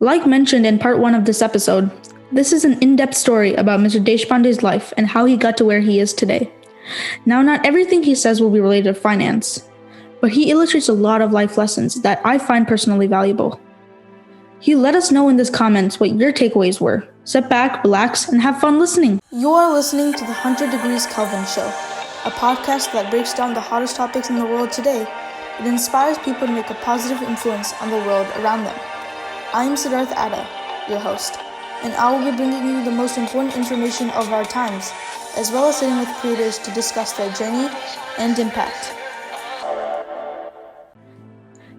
Like mentioned in part 1 of this episode, this is an in-depth story about Mr. Deshpande's life and how he got to where he is today. Now, not everything he says will be related to finance, but he illustrates a lot of life lessons that I find personally valuable. He let us know in the comments what your takeaways were. Sit back, relax, and have fun listening. You are listening to the 100 Degrees Kelvin Show, a podcast that breaks down the hottest topics in the world today. It inspires people to make a positive influence on the world around them. I am Siddharth Adda, your host, and I will be bringing you the most important information of our times, as well as sitting with creators to discuss their journey and impact.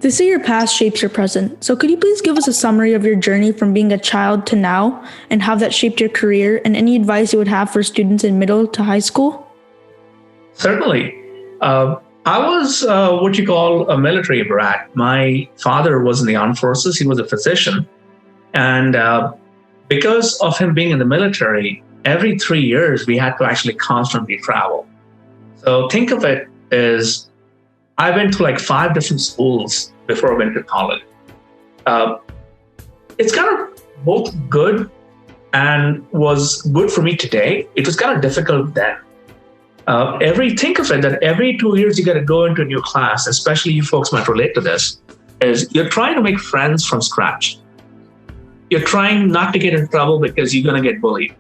They say your past shapes your present, so could you please give us a summary of your journey from being a child to now, and how that shaped your career, and any advice you would have for students in middle to high school? Certainly. I was what you call a military brat. My father was in the armed forces. He was a physician. And because of him being in the military, every 3 years, we had to actually constantly travel. So think of it as I went to like 5 different schools before I went to college. It's kind of both good and was good for me today. It was kind of difficult then. Think of it that every 2 years you got to go into a new class, especially you folks might relate to this, is you're trying to make friends from scratch. You're trying not to get in trouble because you're going to get bullied.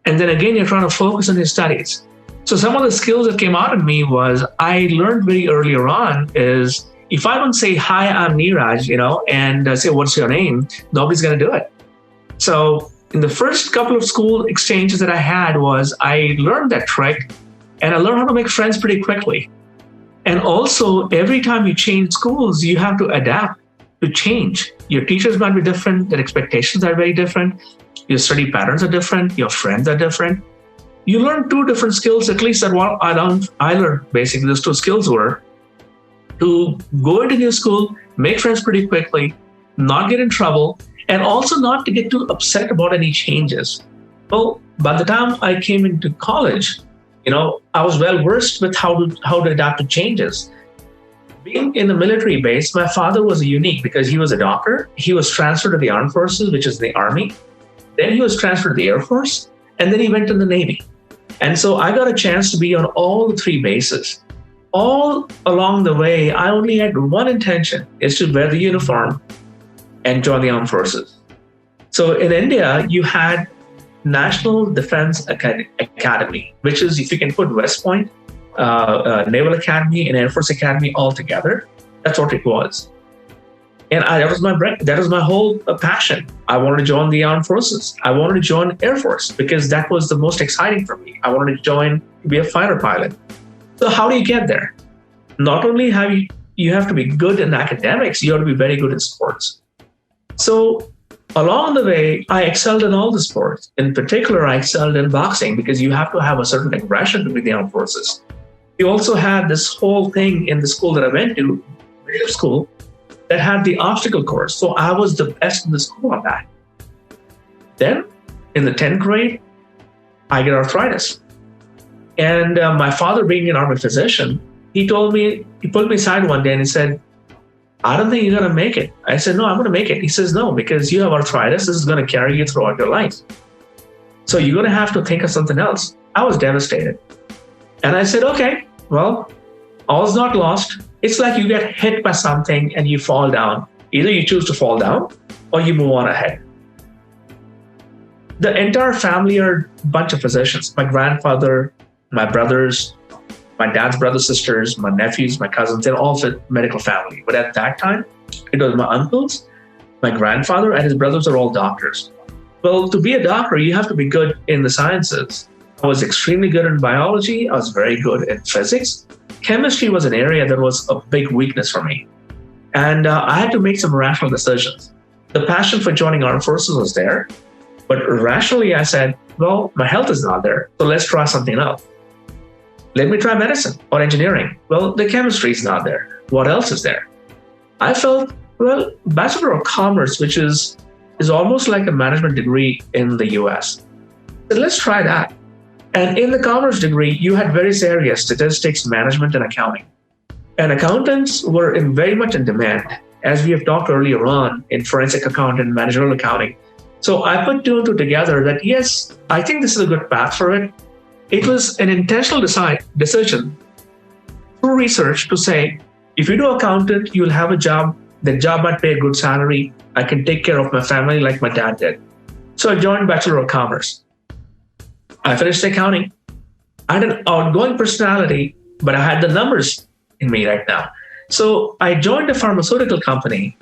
And then again, you're trying to focus on your studies. So some of the skills that came out of me was I learned very earlier on is if I don't say, hi, I'm Neeraj, and say, what's your name? Nobody's going to do it. So in the first couple of school exchanges that I had was I learned that trick and I learned how to make friends pretty quickly. And also every time you change schools, you have to adapt to change. Your teachers might be different. Their expectations are very different. Your study patterns are different. Your friends are different. You learn 2 different skills, at least that what I learned basically those 2 skills were to go into your school, make friends pretty quickly, not get in trouble, and also not to get too upset about any changes. Well, by the time I came into college, I was well versed with how to adapt to changes. Being in the military base, my father was unique because he was a doctor. He was transferred to the armed forces, which is the Army. Then he was transferred to the Air Force, and then he went to the Navy. And so I got a chance to be on all the 3 bases. All along the way, I only had one intention, is to wear the uniform and join the armed forces. So in India, you had National Defense Academy, which is, if you can put West Point, Naval Academy and Air Force Academy all together, that's what it was. And that was my whole passion. I wanted to join the armed forces. I wanted to join Air Force because that was the most exciting for me. I wanted to be a fighter pilot. So how do you get there? Not only you have to be good in academics, you have to be very good in sports. So along the way, I excelled in all the sports. In particular, I excelled in boxing because you have to have a certain aggression to be in the armed forces. We also had this whole thing in the school that I went to, middle school, that had the obstacle course. So I was the best in the school on that. Then in the 10th grade, I get arthritis. And my father being an army physician, he pulled me aside one day and he said, I don't think you're going to make it. I said, no, I'm going to make it. He says, no, because you have arthritis. This is going to carry you throughout your life. So you're going to have to think of something else. I was devastated. And I said, okay, well, all's not lost. It's like you get hit by something and you fall down. Either you choose to fall down or you move on ahead. The entire family are a bunch of physicians. My grandfather, my brothers, my dad's brothers, sisters, my nephews, my cousins, they're all medical family. But at that time, it was my uncles, my grandfather, and his brothers are all doctors. Well, to be a doctor, you have to be good in the sciences. I was extremely good in biology. I was very good in physics. Chemistry was an area that was a big weakness for me. And I had to make some rational decisions. The passion for joining armed forces was there. But rationally, I said, well, my health is not there. So let's try something else. Let me try medicine or engineering. Well, the chemistry is not there. What else is there? I felt, well, Bachelor of Commerce, which is almost like a management degree in the US. So let's try that. And in the commerce degree, you had various areas, statistics, management, and accounting. And accountants were very much in demand. as we have talked earlier on in forensic accounting and managerial accounting. So I put two and two together that, yes, I think this is a good path for it. It was an intentional decision through research to say, if you do accountant, you'll have a job. The job might pay a good salary. I can take care of my family like my dad did. So I joined Bachelor of Commerce. I finished accounting. I had an outgoing personality, but I had the numbers in me right now. So I joined a pharmaceutical company,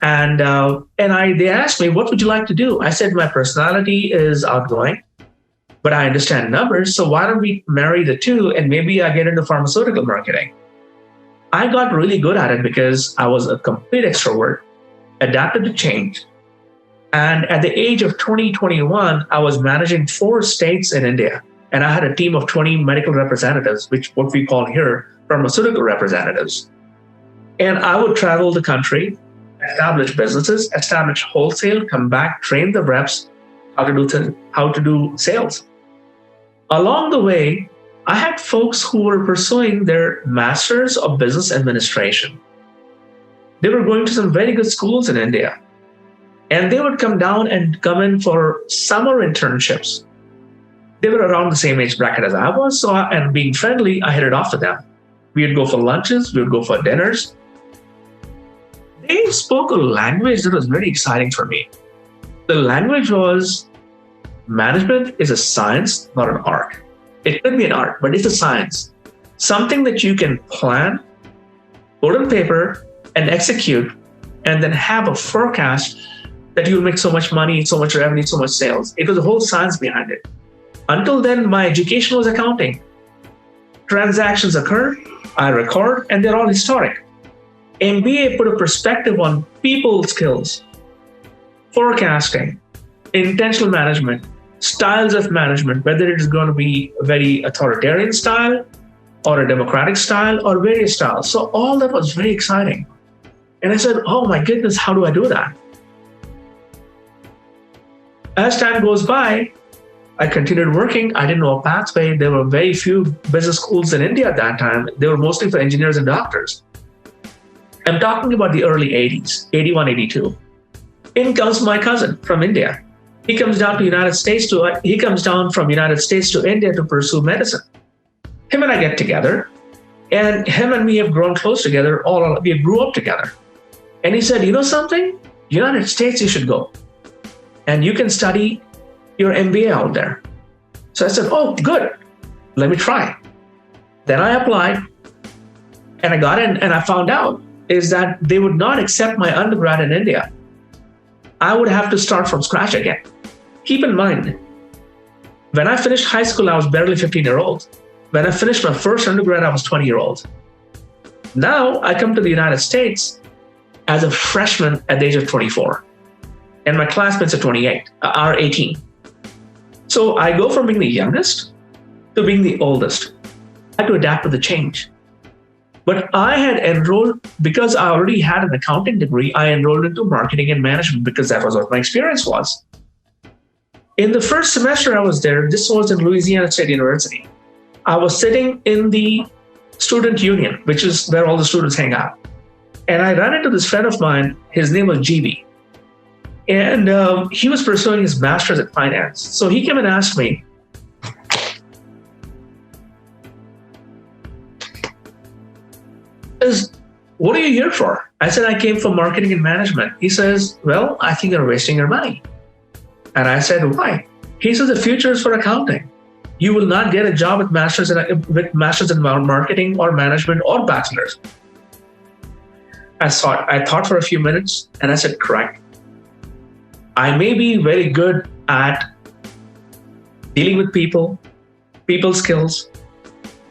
and they asked me, what would you like to do? I said, my personality is outgoing, but I understand numbers. So why don't we marry the two and maybe I get into pharmaceutical marketing? I got really good at it because I was a complete extrovert, adapted to change. And at the age of 21, I was managing 4 states in India. And I had a team of 20 medical representatives, which what we call here pharmaceutical representatives. And I would travel the country, establish businesses, establish wholesale, come back, train the reps how to do sales. Along the way, I had folks who were pursuing their Masters of Business Administration. They were going to some very good schools in India. And they would come down and come in for summer internships. They were around the same age bracket as I was, and being friendly, I hit it off with them. We would go for lunches, we would go for dinners. They spoke a language that was very exciting for me. The language was, management is a science, not an art. It could be an art, but it's a science. Something that you can plan, put on paper, and execute, and then have a forecast that you'll make so much money, so much revenue, so much sales. It was a whole science behind it. Until then, my education was accounting. Transactions occur, I record, and they're all historic. MBA put a perspective on people skills, forecasting, intentional management, styles of management, whether it is going to be a very authoritarian style or a democratic style or various styles. So all that was very exciting. And I said, oh my goodness, how do I do that? As time goes by, I continued working. I didn't know a pathway. There were very few business schools in India at that time. They were mostly for engineers and doctors. I'm talking about the early 80s, 81, 82. In comes my cousin from India. He comes down from United States to India to pursue medicine. Him and I get together, and him and me have grown close together. We grew up together. And he said, you know something? United States, you should go. And you can study your MBA out there. So I said, oh, good. Let me try. Then I applied, and I got in, and I found out is that they would not accept my undergrad in India. I would have to start from scratch again. Keep in mind, when I finished high school, I was barely 15-year-old. When I finished my first undergrad, I was 20-year-old. Now I come to the United States as a freshman at the age of 24. And my classmates are 18. So I go from being the youngest to being the oldest. I had to adapt to the change. But I had enrolled, because I already had an accounting degree, I enrolled into marketing and management because that was what my experience was. In the first semester I was there, this was in Louisiana State University. I was sitting in the student union, which is where all the students hang out. And I ran into this friend of mine, his name was GB. And he was pursuing his master's in finance. So he came and asked me, what are you here for? I said, I came for marketing and management. He says, well, I think you're wasting your money. And I said, why? He says, the future is for accounting. You will not get a job with masters in marketing or management or bachelor's. I thought for a few minutes and I said, correct. I may be very good at dealing with people skills,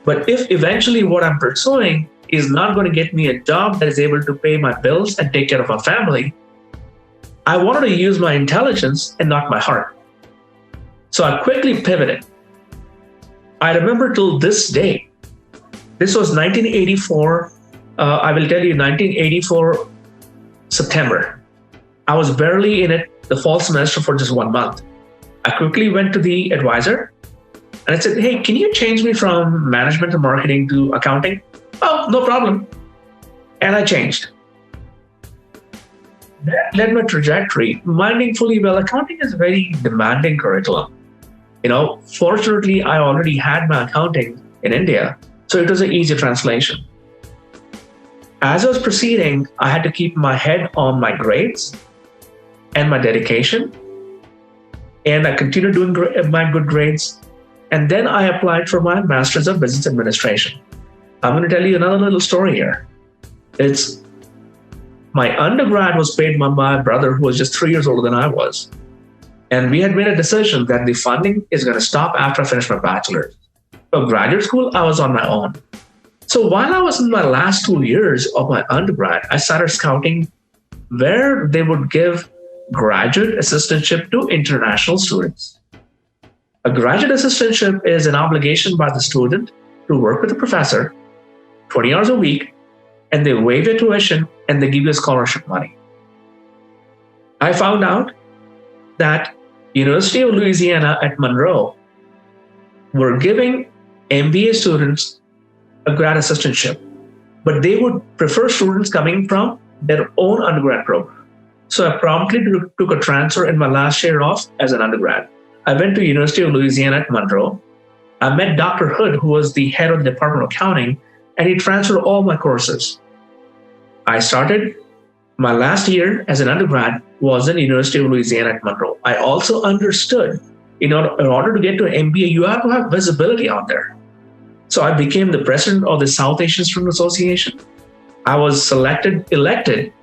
but if eventually what I'm pursuing is not going to get me a job that is able to pay my bills and take care of my family, I wanted to use my intelligence and not my heart. So I quickly pivoted. I remember till this day, this was 1984, I will tell you 1984 September. I was barely in it the fall semester for just 1 month. I quickly went to the advisor and I said, hey, can you change me from management and marketing to accounting? Oh, no problem. And I changed. that led my trajectory. Minding fully well, accounting is a very demanding curriculum. Fortunately, I already had my accounting in India, so it was an easy translation. As I was proceeding, I had to keep my head on my grades and my dedication, and I continued doing my good grades. And then I applied for my Master's of Business Administration. I'm going to tell you another little story here. It's my undergrad was paid by my brother, who was just 3 years older than I was. And we had made a decision that the funding is going to stop after I finish my bachelor's. For graduate school, I was on my own. So while I was in my last 2 years of my undergrad, I started scouting where they would give graduate assistantship to international students. A graduate assistantship is an obligation by the student to work with the professor 20 hours a week, and they waive your tuition and they give you scholarship money. I found out that University of Louisiana at Monroe were giving MBA students a grad assistantship, but they would prefer students coming from their own undergrad program. So I promptly took a transfer in my last year off as an undergrad. I went to University of Louisiana at Monroe. I met Dr. Hood, who was the head of the Department of Accounting, and he transferred all my courses. I started my last year as an undergrad was in University of Louisiana at Monroe. I also understood in order to get to an MBA, you have to have visibility out there. So I became the president of the South Asian Student Association. I was elected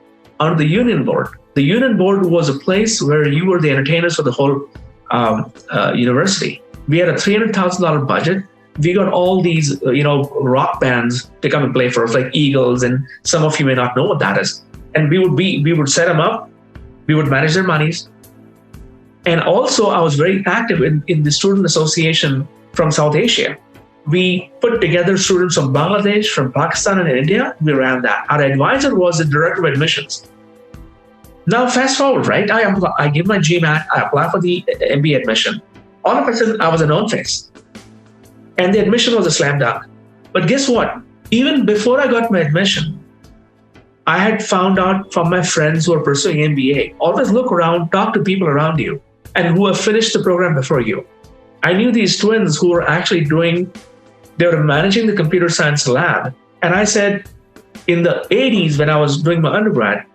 on the union board. The union board was a place where you were the entertainers for the whole university. We had a $300,000 budget. We got all these, rock bands to come and play for us, like Eagles, and some of you may not know what that is. And we would set them up. We would manage their monies. And also, I was very active in the student association from South Asia. We put together students from Bangladesh, from Pakistan, and India. We ran that. Our advisor was the director of admissions. Now, fast forward, right? I give my GMAT, I apply for the MBA admission. All of a sudden, I was a known face. And the admission was a slam dunk. But guess what? Even before I got my admission, I had found out from my friends who are pursuing MBA, always look around, talk to people around you, and who have finished the program before you. I knew these twins who were actually they were managing the computer science lab. And I said, in the 80s, when I was doing my undergrad,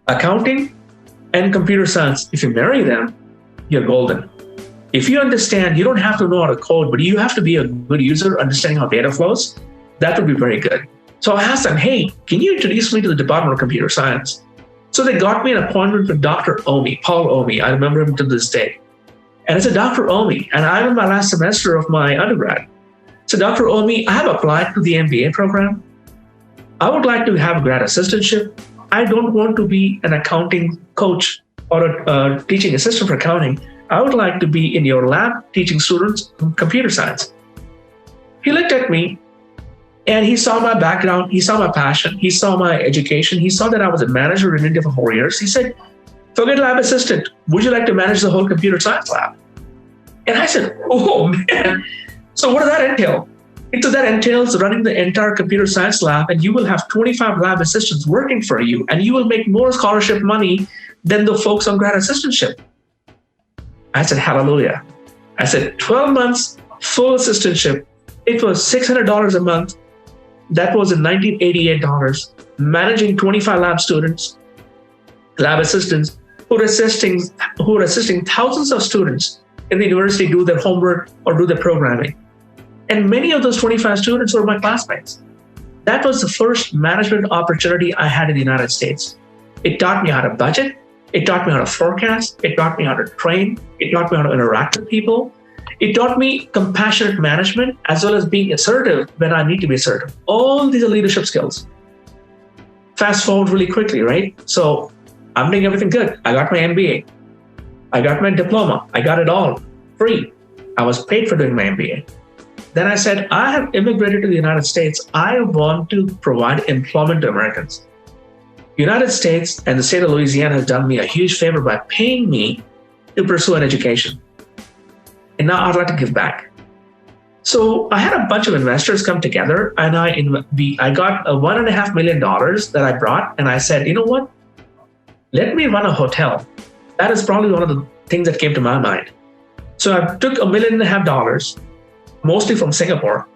accounting and computer science, if you marry them, you're golden. If you understand, you don't have to know how to code, but you have to be a good user, understanding how data flows. That would be very good. So I asked them, hey, can you introduce me to the Department of Computer Science? So they got me an appointment with Dr. Omi, Paul Omi. I remember him to this day. And I said, Dr. Omi, and I'm in my last semester of my undergrad. So Dr. Omi, I have applied to the MBA program. I would like to have a grad assistantship. I don't want to be an accounting coach or a teaching assistant for accounting. I would like to be in your lab teaching students computer science. He looked at me and he saw my background. He saw my passion. He saw my education. He saw that I was a manager in India for 4 years. He said, forget lab assistant. Would you like to manage the whole computer science lab? And I said, oh man. So what does that entail? That entails running the entire computer science lab, and you will have 25 lab assistants working for you, and you will make more scholarship money than the folks on grad assistantship. I said, hallelujah. I said, 12 months, full assistantship. It was $600 a month. That was in $1988, managing 25 lab students, lab assistants, who are assisting thousands of students in the university do their homework or do their programming. And many of those 25 students were my classmates. That was the first management opportunity I had in the United States. It taught me how to budget. It taught me how to forecast. It taught me how to train. It taught me how to interact with people. It taught me compassionate management as well as being assertive when I need to be assertive. All these are leadership skills. Fast forward really quickly, right? So I'm doing everything good. I got my MBA. I got my diploma. I got it all free. I was paid for doing my MBA. Then I said, I have immigrated to the United States. I want to provide employment to Americans. United States and the state of Louisiana has done me a huge favor by paying me to pursue an education. And now I'd like to give back. So I had a bunch of investors come together, and I got $1.5 million that I brought. And I said, you know what? Let me run a hotel. That is probably one of the things that came to my mind. So I took $1.5 million, mostly from Singapore.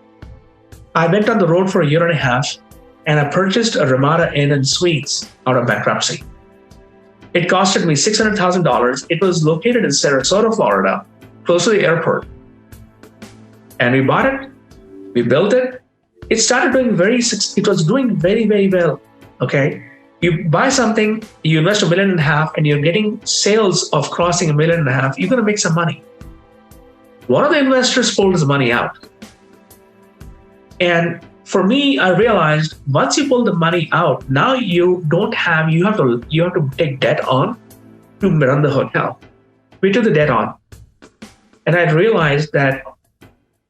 I went on the road for a year and a half, and I purchased a Ramada Inn and Suites out of bankruptcy. It costed me $600,000. It was located in Sarasota, Florida, close to the airport. And we bought it, we built it. It started doing it was doing very, very well. Okay. You buy something, you invest $1.5 million, and you're getting sales of crossing $1.5 million, you're going to make some money. One of the investors pulled his money out. And for me, I realized once you pull the money out, now you have to take debt on to run the hotel. We took the debt on. And I realized that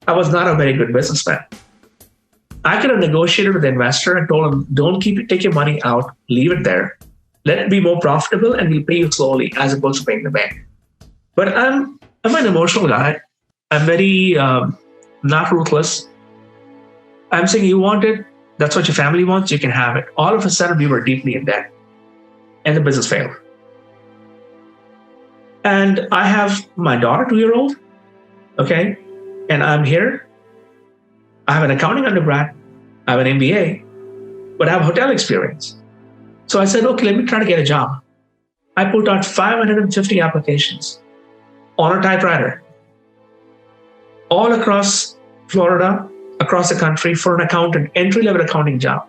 I was not a very good businessman. I could have negotiated with the investor and told him, don't take your money out, leave it there. Let it be more profitable and we'll pay you slowly as opposed to paying the bank. But I'm an emotional guy. I'm very not ruthless. I'm saying you want it, that's what your family wants, you can have it. All of a sudden, we were deeply in debt and the business failed. And I have my daughter, 2-year-old, okay? And I'm here. I have an accounting undergrad, I have an MBA, but I have hotel experience. So I said, okay, let me try to get a job. I put out 550 applications on a typewriter all across Florida, across the country for an accountant, entry-level accounting job.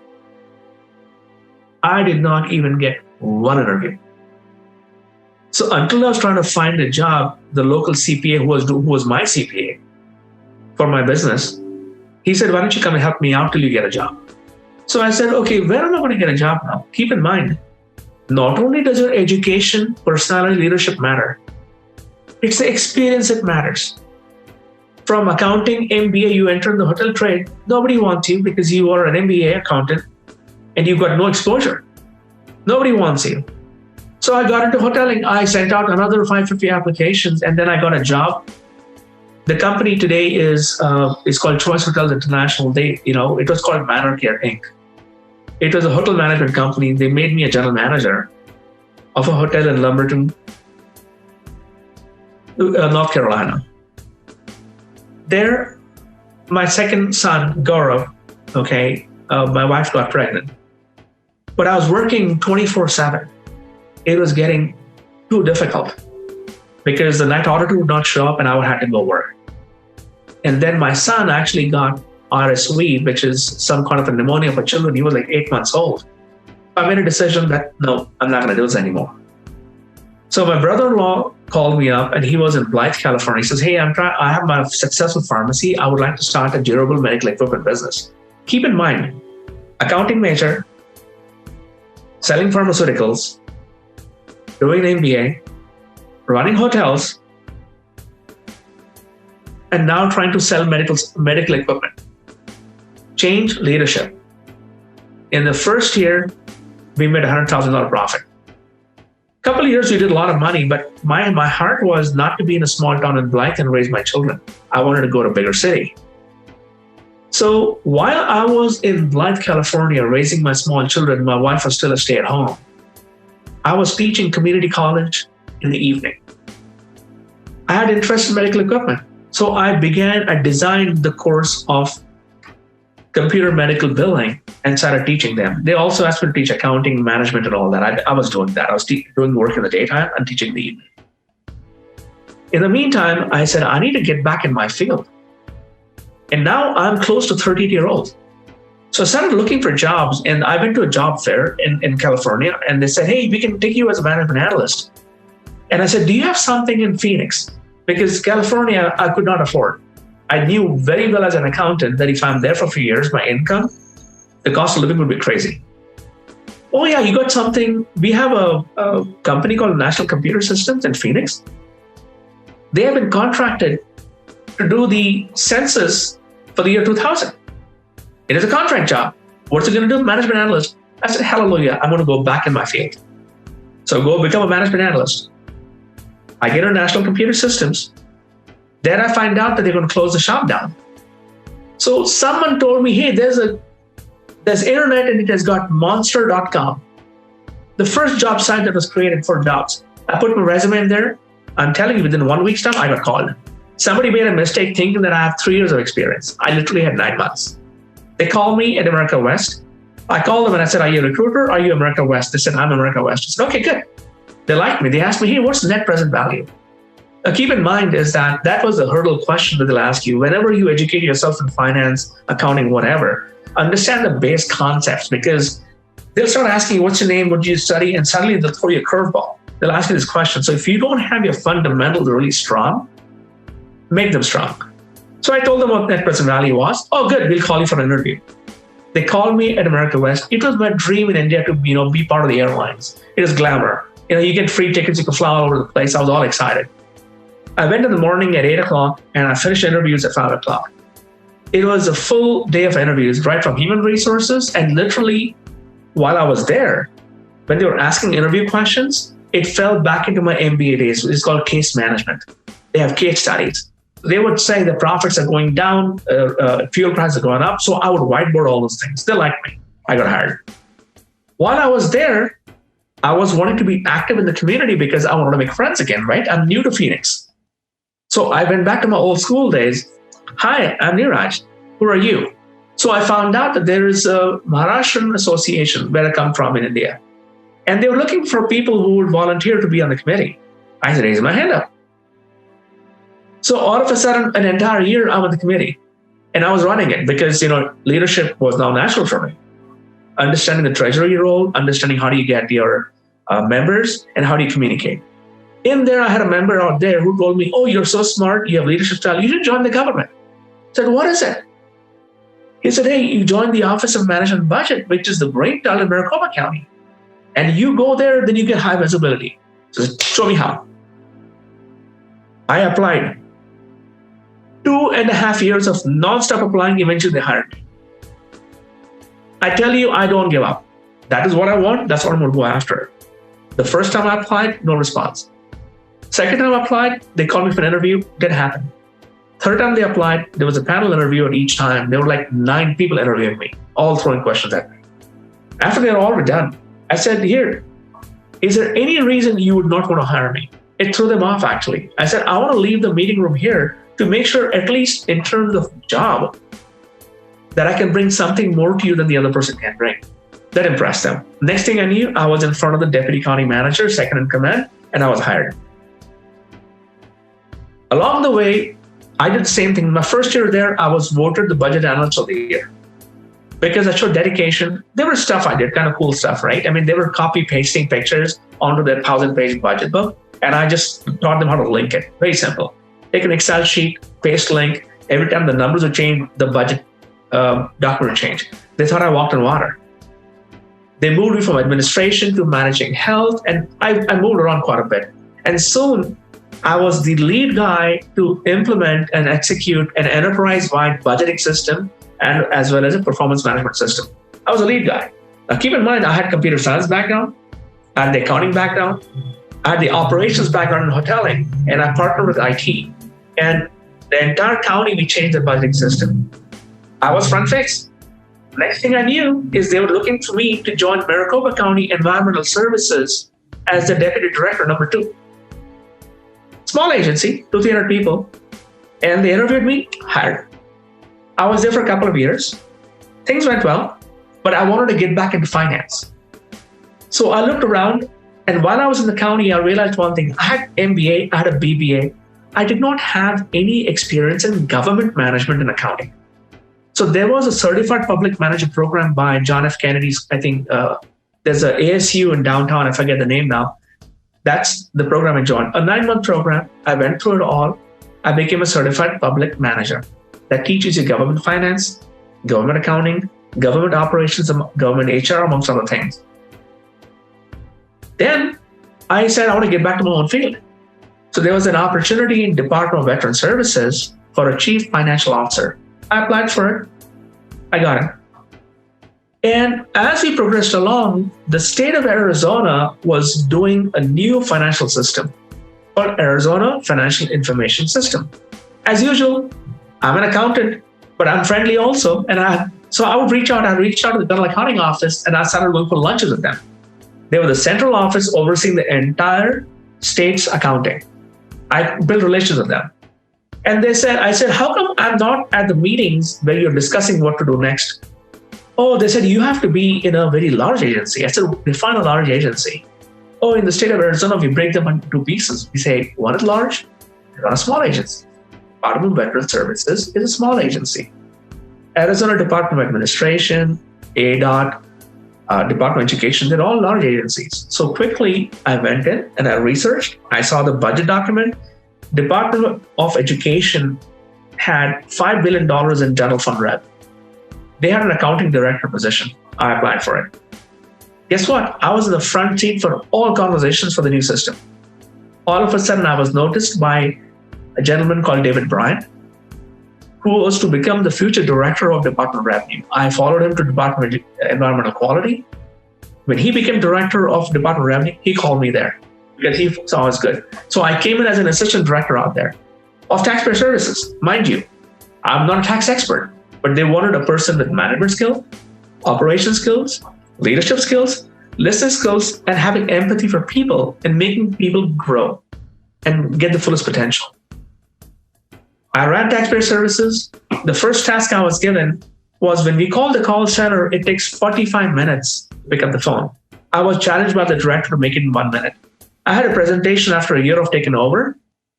I did not even get one interview. So until I was trying to find a job, the local CPA who was my CPA for my business, he said, why don't you come and help me out till you get a job? So I said, okay, where am I going to get a job now? Keep in mind, not only does your education, personality, leadership matter, it's the experience that matters. From accounting, MBA, you enter in the hotel trade, nobody wants you because you are an MBA accountant and you've got no exposure. Nobody wants you. So I got into hoteling. I sent out another 550 applications and then I got a job. The company today is called Choice Hotels International. It was called Manor Care Inc. It was a hotel management company. They made me a general manager of a hotel in Lumberton, North Carolina. There, my second son, Gaurav, my wife got pregnant. But I was working 24/7. It was getting too difficult because the night auditor would not show up and I would have to go work. And then my son actually got RSV, which is some kind of a pneumonia for children. He was like 8 months old. I made a decision that, no, I'm not going to do this anymore. So my brother-in-law called me up and he was in Blythe, California. He says, hey, I have my successful pharmacy. I would like to start a durable medical equipment business. Keep in mind, accounting major, selling pharmaceuticals, doing an MBA, running hotels, and now trying to sell medical equipment. Change leadership. In the first year, we made $100,000 profit. A couple of years, we did a lot of money, but my heart was not to be in a small town in Blythe and raise my children. I wanted to go to a bigger city. So while I was in Blythe, California, raising my small children, my wife was still a stay-at-home. I was teaching community college in the evening. I had interest in medical equipment. So I designed the course of computer medical billing and started teaching them. They also asked me to teach accounting, management, and all that. I was doing that. I was doing work in the daytime and teaching in the evening. In the meantime, I said, I need to get back in my field. And now I'm close to 30-year-old. So I started looking for jobs, and I went to a job fair in California, and they said, hey, we can take you as a management analyst. And I said, do you have something in Phoenix? Because California, I could not afford. I knew very well as an accountant that if I'm there for a few years, my income, the cost of living would be crazy. Oh yeah, you got something. We have a company called National Computer Systems in Phoenix. They have been contracted to do the census for the year 2000. It is a contract job. What's it going to do? Management analyst. I said, hallelujah, I'm going to go back in my field. So go become a management analyst. I get on National Computer Systems. Then I find out that they're going to close the shop down. So someone told me, hey, there's internet and it has got monster.com. The first job site that was created for jobs, I put my resume in there. I'm telling you, within 1 week's time, I got called. Somebody made a mistake thinking that I have 3 years of experience. I literally had 9 months. They called me at America West. I called them and I said, are you a recruiter? Are you America West? They said, I'm America West. I said, okay, good. They liked me. They asked me, hey, what's the net present value? Now, keep in mind is that was a hurdle question that they'll ask you. Whenever you educate yourself in finance, accounting, whatever, understand the base concepts, because they'll start asking you, what's your name? What do you study? And suddenly they'll throw you a curveball. They'll ask you this question. So if you don't have your fundamentals really strong, make them strong. So I told them what net present value was. Oh, good. We'll call you for an interview. They called me at America West. It was my dream in India to, be part of the airlines. It was glamour. You get free tickets. You can fly all over the place. I was all excited. I went in the morning at 8 o'clock and I finished interviews at 5 o'clock. It was a full day of interviews, right from human resources. And literally, while I was there, when they were asking interview questions, it fell back into my MBA days. It's called case management. They have case studies. They would say the profits are going down, fuel prices are going up. So I would whiteboard all those things. They liked me. I got hired. While I was there, I was wanting to be active in the community because I wanted to make friends again, right? I'm new to Phoenix. So I went back to my old school days. Hi, I'm Neeraj. Who are you? So I found out that there is a Maharashtrian association where I come from in India. And they were looking for people who would volunteer to be on the committee. I raised my hand up. So all of a sudden, an entire year, I'm on the committee. And I was running it because, leadership was now natural for me. Understanding the treasury role, understanding how do you get your members, and how do you communicate. In there, I had a member out there who told me, oh, you're so smart, you have leadership style, you should join the government. I said, what is it? He said, hey, you join the Office of Management and Budget, which is the brainchild in Maricopa County. And you go there, then you get high visibility. So show me how. I applied. 2.5 years of nonstop applying, eventually they hired me. I tell you, I don't give up. That is what I want. That's what I'm going to go after. The first time I applied, no response. Second time I applied, they called me for an interview. Didn't happen. Third time they applied, there was a panel interview at each time. There were like 9 people interviewing me, all throwing questions at me. After they were all done, I said, here, is there any reason you would not want to hire me? It threw them off, actually. I said, I want to leave the meeting room here to make sure, at least in terms of job, that I can bring something more to you than the other person can bring. That impressed them. Next thing I knew, I was in front of the deputy county manager, second in command, and I was hired. Along the way, I did the same thing. My first year there, I was voted the budget analyst of the year because I showed dedication. There was stuff I did, kind of cool stuff, right? I mean, they were copy pasting pictures onto their 1,000-page budget book, and I just taught them how to link it. Very simple. Take an Excel sheet, paste link. Every time the numbers would change, the budget document would change. They thought I walked on water. They moved me from administration to managing health, and I moved around quite a bit. And soon, I was the lead guy to implement and execute an enterprise-wide budgeting system and as well as a performance management system. I was a lead guy. Now, keep in mind, I had computer science background, I had the accounting background, I had the operations background in hoteling, and I partnered with IT. And the entire county, we changed the budgeting system. I was front face. Next thing I knew is they were looking for me to join Maricopa County Environmental Services as the deputy director, number 2. Small agency, 200-300 people. And they interviewed me, hired. I was there for a couple of years. Things went well, but I wanted to get back into finance. So I looked around, and while I was in the county, I realized one thing. I had MBA, I had a BBA. I did not have any experience in government management and accounting. So there was a certified public manager program by John F. Kennedy's, I think there's a ASU in downtown, I forget the name now. That's the program I joined. A 9-month program. I went through it all. I became a certified public manager that teaches you government finance, government accounting, government operations, government HR, amongst other things. Then I said, I want to get back to my own field. So there was an opportunity in Department of Veteran Services for a chief financial officer. I applied for it. I got it. And as we progressed along, the state of Arizona was doing a new financial system called Arizona Financial Information System. As usual, I'm an accountant, but I'm friendly also. And so I would reach out. I reached out to the Federal Accounting Office, and I started going for lunches with them. They were the central office overseeing the entire state's accounting. I built relations with them. And I said, how come I'm not at the meetings where you're discussing what to do next? Oh, they said, you have to be in a very large agency. I said, define a large agency. Oh, in the state of Arizona, we break them into two pieces. We say, one is large, and one is small agency. Department of Veteran Services is a small agency. Arizona Department of Administration, ADOT, Department of Education, they're all large agencies. So quickly, I went in and I researched. I saw the budget document. Department of Education had $5 billion in general fund rev. They had an accounting director position. I applied for it. Guess what? I was in the front seat for all conversations for the new system. All of a sudden, I was noticed by a gentleman called David Bryant, who was to become the future director of Department of Revenue. I followed him to Department of Environmental Quality. When he became director of Department of Revenue, he called me there because he saw I was good. So I came in as an assistant director out there of taxpayer services. Mind you, I'm not a tax expert, but they wanted a person with management skills, operation skills, leadership skills, listening skills, and having empathy for people and making people grow and get the fullest potential. I ran taxpayer services. The first task I was given was when we call the call center, it takes 45 minutes to pick up the phone. I was challenged by the director to make it in 1 minute. I had a presentation after a year of taking over.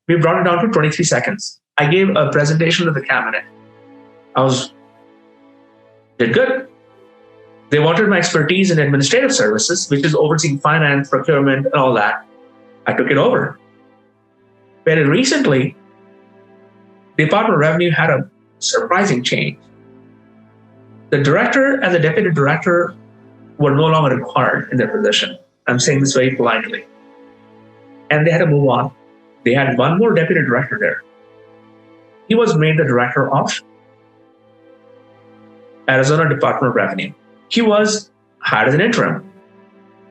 We brought it down to 23 seconds. I gave a presentation to the cabinet. Did good. They wanted my expertise in administrative services, which is overseeing finance, procurement, and all that. I took it over. Very recently, the Department of Revenue had a surprising change. The director and the deputy director were no longer required in their position. I'm saying this very politely. And they had to move on. They had one more deputy director there. He was made the director of Arizona Department of Revenue. He was hired as an interim.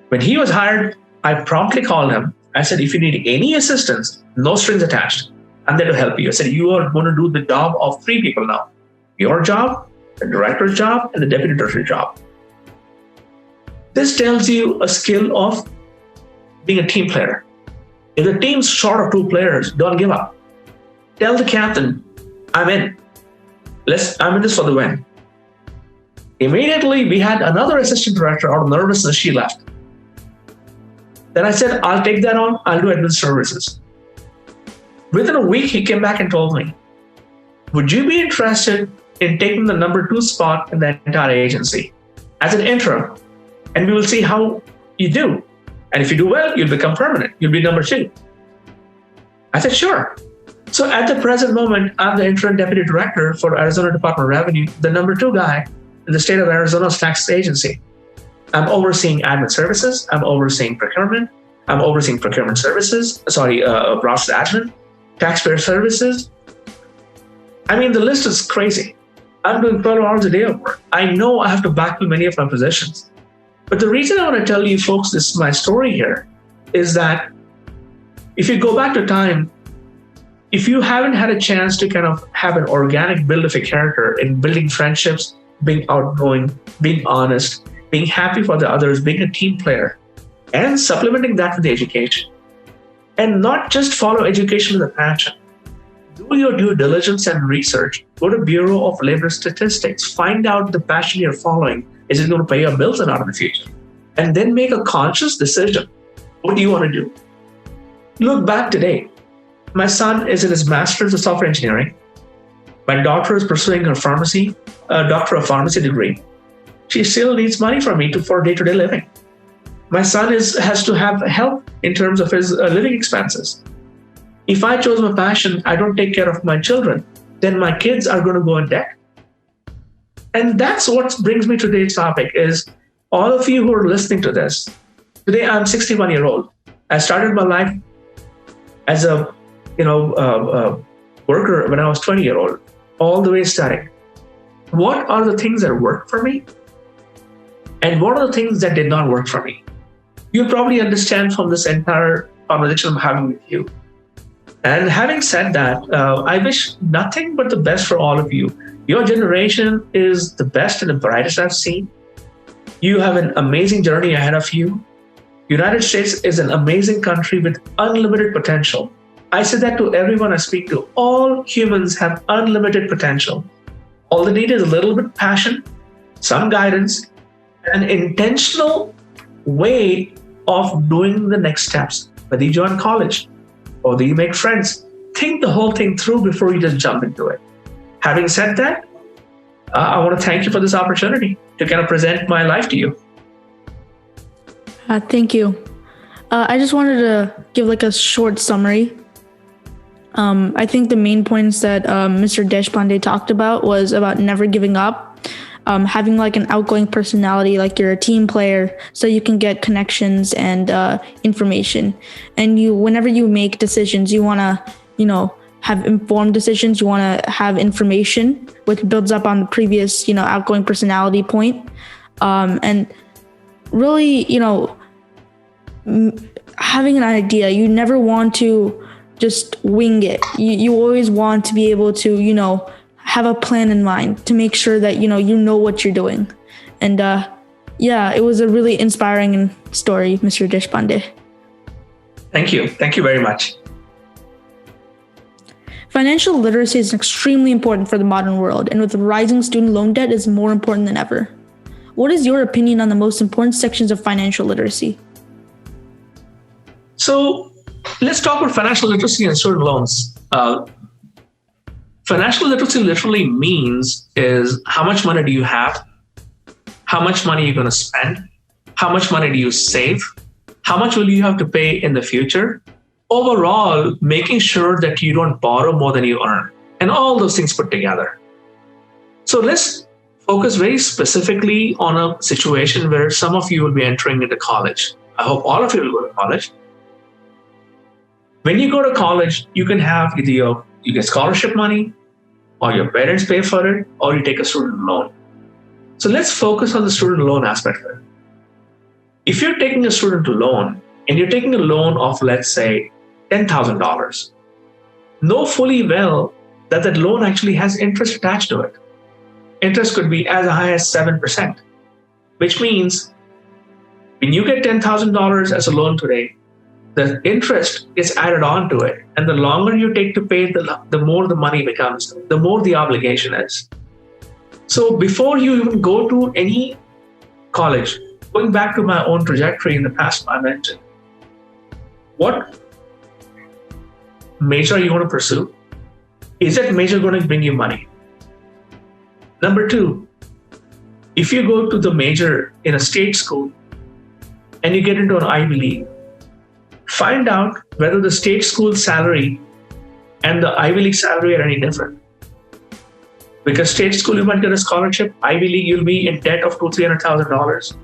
When he was hired, I promptly called him. I said, if you need any assistance, no strings attached, I'm there to help you. I said, you are going to do the job of 3 people now. Your job, the director's job, and the deputy director's job. This tells you a skill of being a team player. If the team's short of 2 players, don't give up. Tell the captain, I'm in. I'm in this for the win. Immediately, we had another assistant director out of nervousness, she left. Then I said, I'll take that on, I'll do admin services. Within a week, he came back and told me, would you be interested in taking the number 2 spot in the entire agency as an interim? And we will see how you do. And if you do well, you'll become permanent. You'll be number 2. I said, sure. So at the present moment, I'm the interim deputy director for Arizona Department of Revenue, the number 2 guy in the state of Arizona's tax agency. I'm overseeing admin services. I'm overseeing procurement. I'm overseeing procurement services. Process admin, taxpayer services. I mean, the list is crazy. I'm doing 12 hours a day of work. I know I have to backfill many of my positions. But the reason I want to tell you folks, this is my story here, is that if you go back to time, if you haven't had a chance to kind of have an organic build of a character in building friendships, being outgoing, being honest, being happy for the others, being a team player, and supplementing that with the education, and not just follow education with a passion. Do your due diligence and research. Go to Bureau of Labor Statistics. Find out the passion you're following. Is it going to pay your bills or not in the future? And then make a conscious decision. What do you want to do? Look back today. My son is in his master's of software engineering. My daughter is pursuing her doctor of pharmacy degree. She still needs money from me for day-to-day living. My son has to have help in terms of his living expenses. If I chose my passion, I don't take care of my children, then my kids are going to go in debt. And that's what brings me to today's topic is all of you who are listening to this. Today, I'm 61 years old. I started my life as a worker when I was 20 years old, all the way studying. What are the things that worked for me? And what are the things that did not work for me? You'll probably understand from this entire conversation I'm having with you. And having said that, I wish nothing but the best for all of you. Your generation is the best and the brightest I've seen. You have an amazing journey ahead of you. United States is an amazing country with unlimited potential. I say that to everyone I speak to. All humans have unlimited potential. All they need is a little bit of passion, some guidance, and an intentional way of doing the next steps. Whether you join college or whether you make friends, think the whole thing through before you just jump into it. Having said that, I want to thank you for this opportunity to kind of present my life to you. Thank you. I just wanted to give like a short summary. I think the main points that Mr. Deshpande talked about was about never giving up, having like an outgoing personality, like you're a team player, so you can get connections and information. And whenever you make decisions, you want to, have informed decisions. You want to have information, which builds up on the previous, outgoing personality point. And really, having an idea, you never want to just wing it. You always want to be able to, have a plan in mind to make sure that, you know what you're doing. And it was a really inspiring story, Mr. Deshpande. Thank you. Thank you very much. Financial literacy is extremely important for the modern world, and with rising student loan debt, is more important than ever. What is your opinion on the most important sections of financial literacy? So let's talk about financial literacy and student loans. Financial literacy literally means is how much money do you have? How much money are you going to spend? How much money do you save? How much will you have to pay in the future? Overall, making sure that you don't borrow more than you earn, and all those things put together. So let's focus very specifically on a situation where some of you will be entering into college. I hope all of you will go to college. When you go to college, you can have either you get scholarship money, or your parents pay for it, or you take a student loan. So let's focus on the student loan aspect of it. If you're taking a student loan, and you're taking a loan of, let's say, $10,000, know fully well that that loan actually has interest attached to it. Interest could be as high as 7%, which means when you get $10,000 as a loan today, the interest is added on to it. And the longer you take to pay, the more the money becomes, the more the obligation is. So before you even go to any college, going back to my own trajectory in the past, I mentioned, what major are you going to pursue? Is that major going to bring you money? Number two, if you go to the major in a state school and you get into an Ivy League, find out whether the state school salary and the Ivy League salary are any different. Because state school, you might get a scholarship. Ivy League, you'll be in debt of $200,000-$300,000.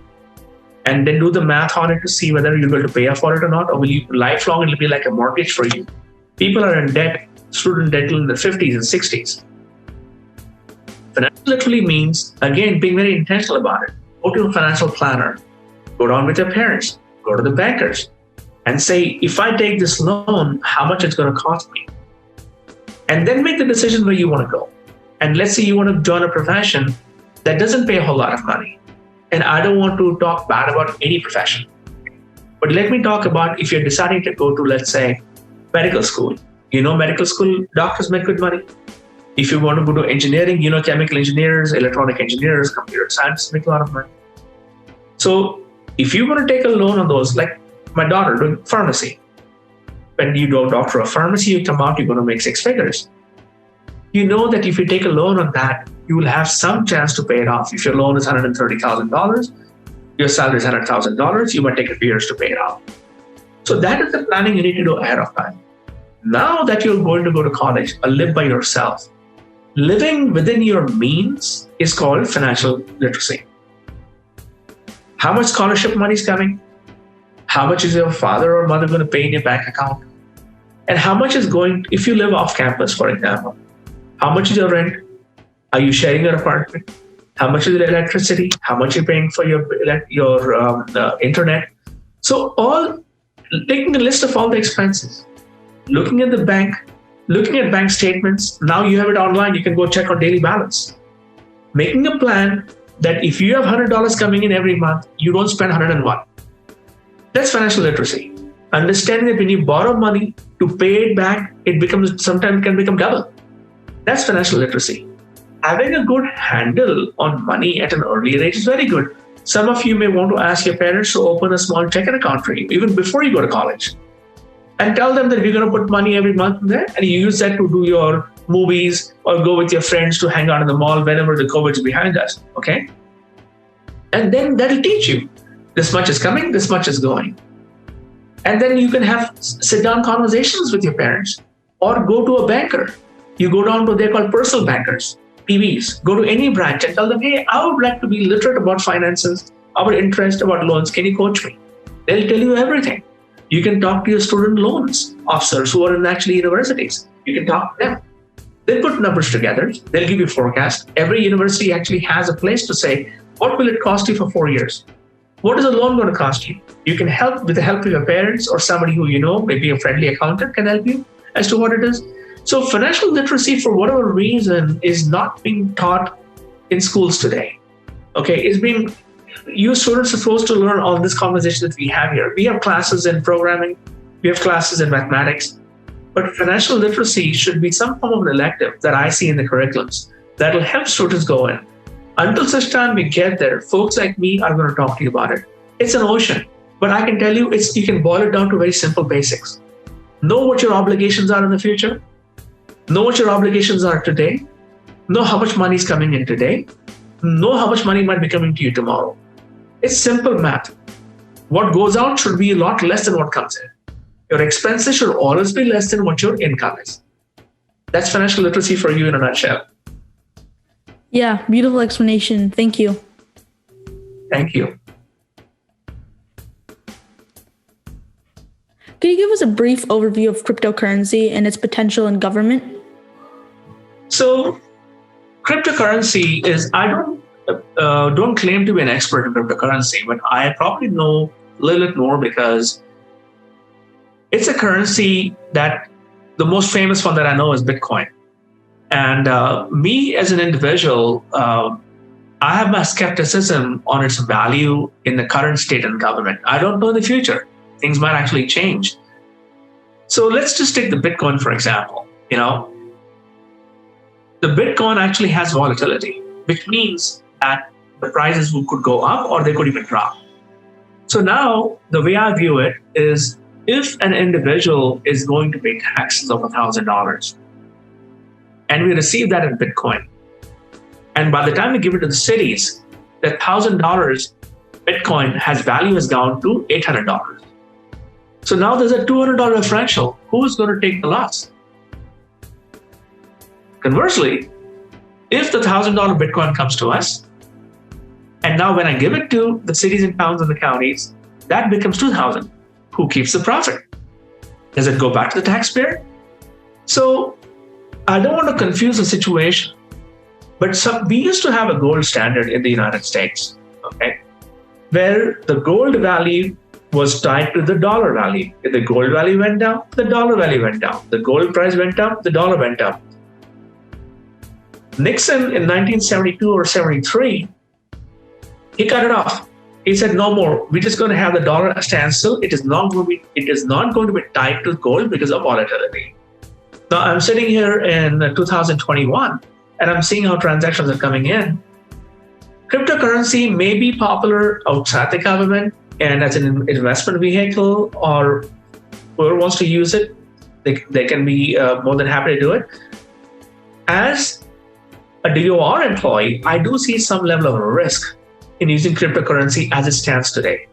And then do the math on it to see whether you're going to pay for it or not, or will you lifelong, it'll be like a mortgage for you. People are in debt, student debt in the 50s and 60s. Financial literally means, again, being very intentional about it. Go to a financial planner, go down with your parents, go to the bankers, and say, if I take this loan, how much it's going to cost me? And then make the decision where you want to go. And let's say you want to join a profession that doesn't pay a whole lot of money. And I don't want to talk bad about any profession. But let me talk about if you're deciding to go to, let's say, medical school. Medical school doctors make good money. If you want to go to engineering, chemical engineers, electronic engineers, computer scientists make a lot of money. So if you want to take a loan on those, like my daughter doing pharmacy, when you go doctor of pharmacy, you come out, you're going to make 6 figures. You know that if you take a loan on that, you will have some chance to pay it off. If your loan is $130,000, your salary is $100,000, you might take a few years to pay it off. So that is the planning you need to do ahead of time. Now that you're going to go to college or live by yourself, living within your means is called financial literacy. How much scholarship money is coming? How much is your father or mother going to pay in your bank account? And how much is going, if you live off campus, for example, how much is your rent? Are you sharing your apartment? How much is your electricity? How much are you paying for your internet? So taking a list of all the expenses, looking at the bank, looking at bank statements. Now you have it online. You can go check on daily balance. Making a plan that if you have $100 coming in every month, you don't spend 101. That's financial literacy. Understanding that when you borrow money to pay it back, sometimes it can become double. That's financial literacy. Having a good handle on money at an early age is very good. Some of you may want to ask your parents to open a small checking account for you, even before you go to college. And tell them that you're going to put money every month in there, and you use that to do your movies or go with your friends to hang out in the mall whenever the COVID is behind us, okay? And then that'll teach you. This much is coming, this much is going. And then you can have sit-down conversations with your parents or go to a banker. You go down to, they're called personal bankers, PBs. Go to any branch and tell them, hey, I would like to be literate about finances, about interest, about loans. Can you coach me? They'll tell you everything. You can talk to your student loans officers who are in actually universities. You can talk to them. They'll put numbers together. They'll give you forecast. Every university actually has a place to say, what will it cost you for 4 years? What is a loan going to cost you? You can help with the help of your parents or somebody who you know, maybe a friendly accountant can help you as to what it is. So financial literacy, for whatever reason, is not being taught in schools today. Okay, you students are supposed to learn all this conversation that we have here. We have classes in programming, we have classes in mathematics, but financial literacy should be some form of an elective that I see in the curriculums that will help students go in. Until such time we get there, folks like me are going to talk to you about it. It's an ocean, but I can tell you, you can boil it down to very simple basics. Know what your obligations are in the future. Know what your obligations are today. Know how much money is coming in today. Know how much money might be coming to you tomorrow. It's simple math. What goes out should be a lot less than what comes in. Your expenses should always be less than what your income is. That's financial literacy for you in a nutshell. Yeah, beautiful explanation. Thank you. Thank you. Can you give us a brief overview of cryptocurrency and its potential in government? So, cryptocurrency is, I don't claim to be an expert in cryptocurrency, but I probably know a little bit more because it's a currency that the most famous one that I know is Bitcoin. And me as an individual, I have my skepticism on its value in the current state and government. I don't know in the future. Things might actually change. So let's just take the Bitcoin, for example. The Bitcoin actually has volatility, which means that the prices could go up or they could even drop. So now the way I view it is, if an individual is going to pay taxes of $1,000 and we receive that in Bitcoin, and by the time we give it to the cities, that $1,000 Bitcoin has gone to $800. So now there's a $200 differential. Who's going to take the loss? Conversely, if the $1,000 Bitcoin comes to us, and now when I give it to the cities and towns and the counties, that becomes $2,000. Who keeps the profit? Does it go back to the taxpayer? So I don't want to confuse the situation, but we used to have a gold standard in the United States, okay, where the gold value was tied to the dollar value. If the gold value went down, the dollar value went down. The gold price went up, the dollar went up. Nixon in 1972 or 73, he cut it off. He said, no more. We're just going to have the dollar stand still. It is not going to be tied to gold because of volatility. Now I'm sitting here in 2021 and I'm seeing how transactions are coming in. Cryptocurrency may be popular outside the government and as an investment vehicle, or whoever wants to use it, they can be more than happy to do it. As a DOR employee, I do see some level of risk in using cryptocurrency as it stands today.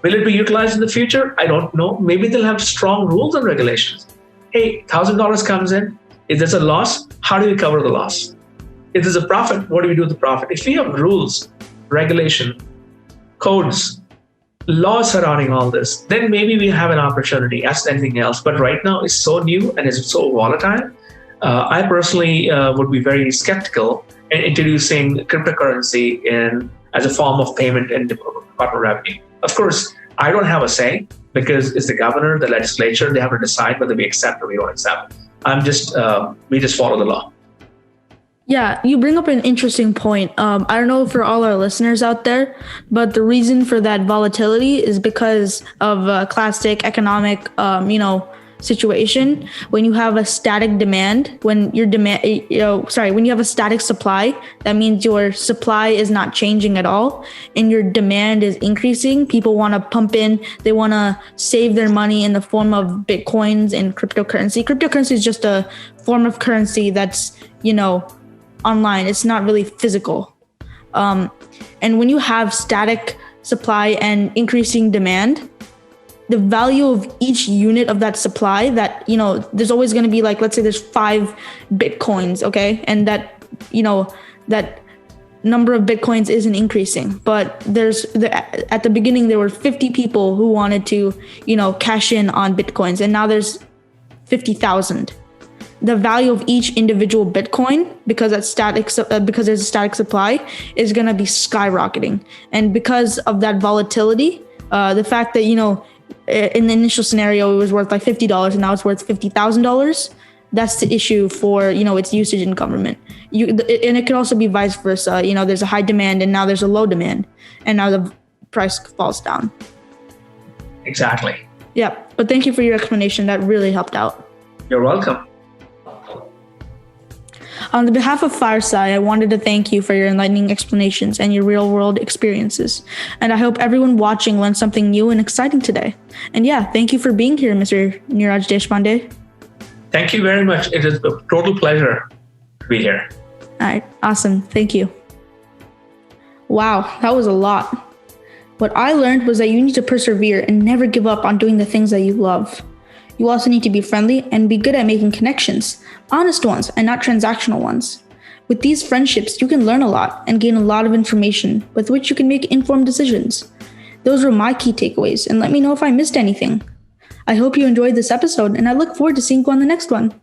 Will it be utilized in the future? I don't know. Maybe they'll have strong rules and regulations. Hey, $1,000 comes in. If there's a loss, how do we cover the loss? If there's a profit, what do we do with the profit? If we have rules, regulation, codes, laws surrounding all this, then maybe we have an opportunity as anything else. But right now it's so new and it's so volatile. I personally would be very skeptical in introducing cryptocurrency as a form of payment in Department of Revenue. Of course, I don't have a say because it's the governor, the legislature, they have to decide whether we accept or we don't accept. We just follow the law. Yeah, you bring up an interesting point. I don't know for all our listeners out there, but the reason for that volatility is because of a classic economic, situation. When you have a static demand, when your demand, when you have a static supply, that means your supply is not changing at all, and your demand is increasing. People want to pump in. They want to save their money in the form of bitcoins and cryptocurrency. Cryptocurrency is just a form of currency that's online. It's not really physical. And when you have static supply and increasing demand, the value of each unit of that supply, that, there's always going to be, like, let's say there's 5 bitcoins, okay? And that, that number of bitcoins isn't increasing, but at the beginning, there were 50 people who wanted to, cash in on bitcoins, and now there's 50,000. The value of each individual Bitcoin, because there's a static supply, is going to be skyrocketing. And because of that volatility, the fact that, in the initial scenario, it was worth like $50 and now it's worth $50,000. That's the issue for, its usage in government. And it could also be vice versa. There's a high demand and now there's a low demand, and now the price falls down. Exactly. Yeah. But thank you for your explanation. That really helped out. You're welcome. On the behalf of FiReSci, I wanted to thank you for your enlightening explanations and your real-world experiences. And I hope everyone watching learned something new and exciting today. And yeah, thank you for being here, Mr. Neeraj Deshpande. Thank you very much. It is a total pleasure to be here. All right, awesome. Thank you. Wow, that was a lot. What I learned was that you need to persevere and never give up on doing the things that you love. You also need to be friendly and be good at making connections, honest ones and not transactional ones. With these friendships, you can learn a lot and gain a lot of information with which you can make informed decisions. Those were my key takeaways, and let me know if I missed anything. I hope you enjoyed this episode, and I look forward to seeing you on the next one.